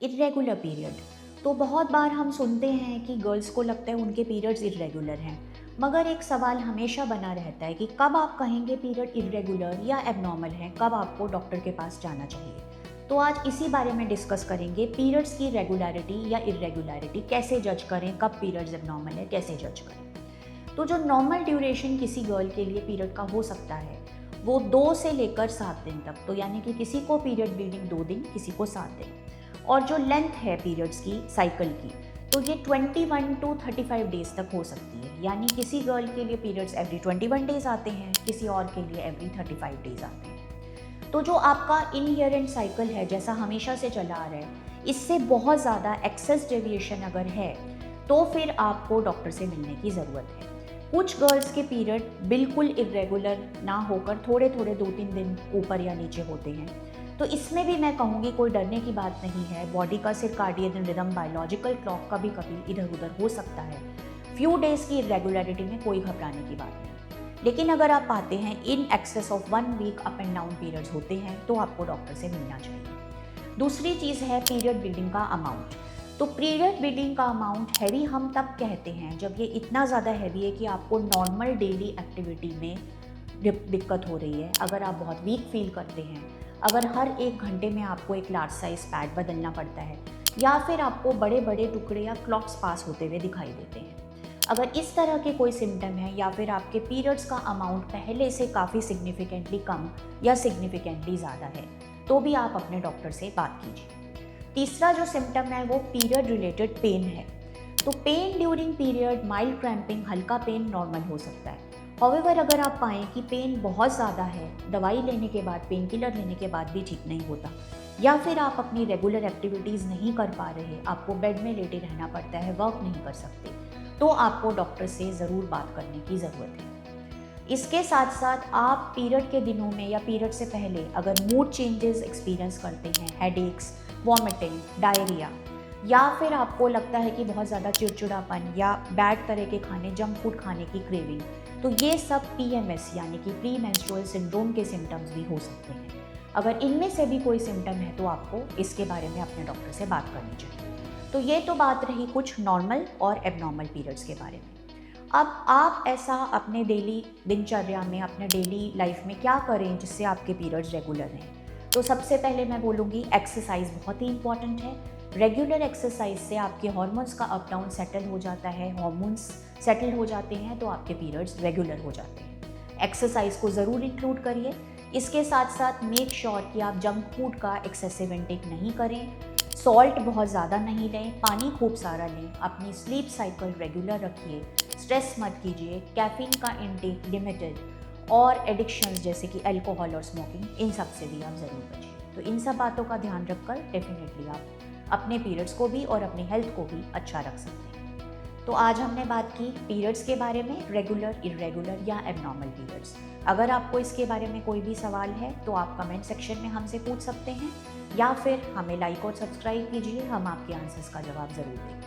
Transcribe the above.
Irregular period. तो बहुत बार हम सुनते हैं कि गर्ल्स को लगता है उनके पीरियड्स इर्रेगुलर हैं, मगर एक सवाल हमेशा बना रहता है कि कब आप कहेंगे पीरियड इर्रेगुलर या एबनॉर्मल है, कब आपको डॉक्टर के पास जाना चाहिए। तो आज इसी बारे में डिस्कस करेंगे, पीरियड्स की रेगुलरिटी या इर्रेगुलरिटी कैसे जज करें, कब पीरियड्स एबनॉर्मल है कैसे जज करें। तो जो नॉर्मल ड्यूरेशन किसी गर्ल के लिए पीरियड का हो सकता है वो 2 से लेकर 7 दिन तक, तो यानी कि किसी को पीरियड ब्लीडिंग 2 दिन, किसी को 7 दिन। और जो लेंथ है पीरियड्स की साइकिल की, तो ये 21 टू 35 डेज तक हो सकती है। यानी किसी गर्ल के लिए पीरियड्स एवरी 21 डेज आते हैं, किसी और के लिए एवरी 35 डेज आते हैं। तो जो आपका इनहेरेंट साइकिल है, जैसा हमेशा से चला आ रहा है, इससे बहुत ज़्यादा एक्सेस डेविएशन अगर है तो फिर आपको डॉक्टर से मिलने की ज़रूरत है। कुछ गर्ल्स के पीरियड बिल्कुल इर्रेगुलर ना होकर थोड़े थोड़े 2-3 दिन ऊपर या नीचे होते हैं, तो इसमें भी मैं कहूँगी कोई डरने की बात नहीं है। बॉडी का सर्काडियन रिदम, बायोलॉजिकल क्लॉक कभी कभी इधर उधर हो सकता है। फ्यू डेज़ की इर्रेगुलरिटी में कोई घबराने की बात नहीं, लेकिन अगर आप पाते हैं in excess of 1 week up and down periods होते हैं तो आपको डॉक्टर से मिलना चाहिए। दूसरी चीज़ है पीरियड ब्लीडिंग का अमाउंट। तो पीरियड ब्लीडिंग का अमाउंट हैवी हम तब कहते हैं जब ये इतना ज़्यादा हैवी है कि आपको नॉर्मल डेली एक्टिविटी में दिक्कत हो रही है। अगर आप बहुत वीक फील करते हैं, अगर हर 1 घंटे में आपको एक लार्ज साइज पैड बदलना पड़ता है, या फिर आपको बड़े बड़े टुकड़े या क्लॉट्स पास होते हुए दिखाई देते हैं, अगर इस तरह के कोई सिम्टम है, या फिर आपके पीरियड्स का अमाउंट पहले से काफ़ी सिग्निफिकेंटली कम या सिग्निफिकेंटली ज़्यादा है, तो भी आप अपने डॉक्टर से बात कीजिए। तीसरा जो सिम्टम है वो पीरियड रिलेटेड पेन है। तो pen during period, mild cramping, हल्का पेन नॉर्मल हो सकता है। हाउएवर अगर आप पाएँ कि पेन बहुत ज़्यादा है, दवाई लेने के बाद, पेन किलर लेने के बाद भी ठीक नहीं होता, या फिर आप अपनी रेगुलर एक्टिविटीज़ नहीं कर पा रहे, आपको बेड में लेटे रहना पड़ता है, वर्क नहीं कर सकते, तो आपको डॉक्टर से ज़रूर बात करने की ज़रूरत है। इसके साथ साथ आप पीरियड के दिनों में या पीरियड से पहले अगर मूड चेंजेस एक्सपीरियंस करते हैं, हेडेक्स, वॉमिटिंग, डायरिया, या फिर आपको लगता है कि बहुत ज़्यादा चिड़चिड़ापन या बैड तरह के खाने, जंक फूड खाने की क्रेविंग, तो ये सब PMS यानी कि प्री मेंस्ट्रुअल सिंड्रोम के सिम्टम्स भी हो सकते हैं। अगर इनमें से भी कोई सिम्टम है तो आपको इसके बारे में अपने डॉक्टर से बात करनी चाहिए। तो ये तो बात रही कुछ नॉर्मल और एबनॉर्मल पीरियड्स के बारे में। अब आप ऐसा अपने डेली दिनचर्या में, अपने डेली लाइफ में क्या करें जिससे आपके पीरियड्स रेगुलर रहें। तो सबसे पहले मैं बोलूँगी एक्सरसाइज बहुत ही इंपॉर्टेंट है। रेगुलर एक्सरसाइज से आपके हार्मोन्स का अप डाउन सेटल हो जाता है, हार्मोन्स सेटल हो जाते हैं तो आपके पीरियड्स रेगुलर हो जाते हैं। एक्सरसाइज को ज़रूर इंक्लूड करिए। इसके साथ साथ मेक श्योर कि आप जंक फूड का एक्सेसिव इंटेक नहीं करें, सॉल्ट बहुत ज़्यादा नहीं लें, पानी खूब सारा लें, अपनी स्लीप साइकिल रेगुलर रखिए, स्ट्रेस मत कीजिए, कैफीन का इंटेक लिमिटेड, और एडिक्शंस जैसे कि अल्कोहल और स्मोकिंग, इन सब से भी आप ज़रूर बचिए। तो इन सब बातों का ध्यान रखकर डेफिनेटली आप अपने पीरियड्स को भी और अपनी हेल्थ को भी अच्छा रख सकते हैं। तो आज हमने बात की पीरियड्स के बारे में, रेगुलर, इर्रेगुलर या एबनॉर्मल पीरियड्स। अगर आपको इसके बारे में कोई भी सवाल है तो आप कमेंट सेक्शन में हमसे पूछ सकते हैं, या फिर हमें लाइक और सब्सक्राइब कीजिए, हम आपके आंसर्स का जवाब ज़रूर देंगे।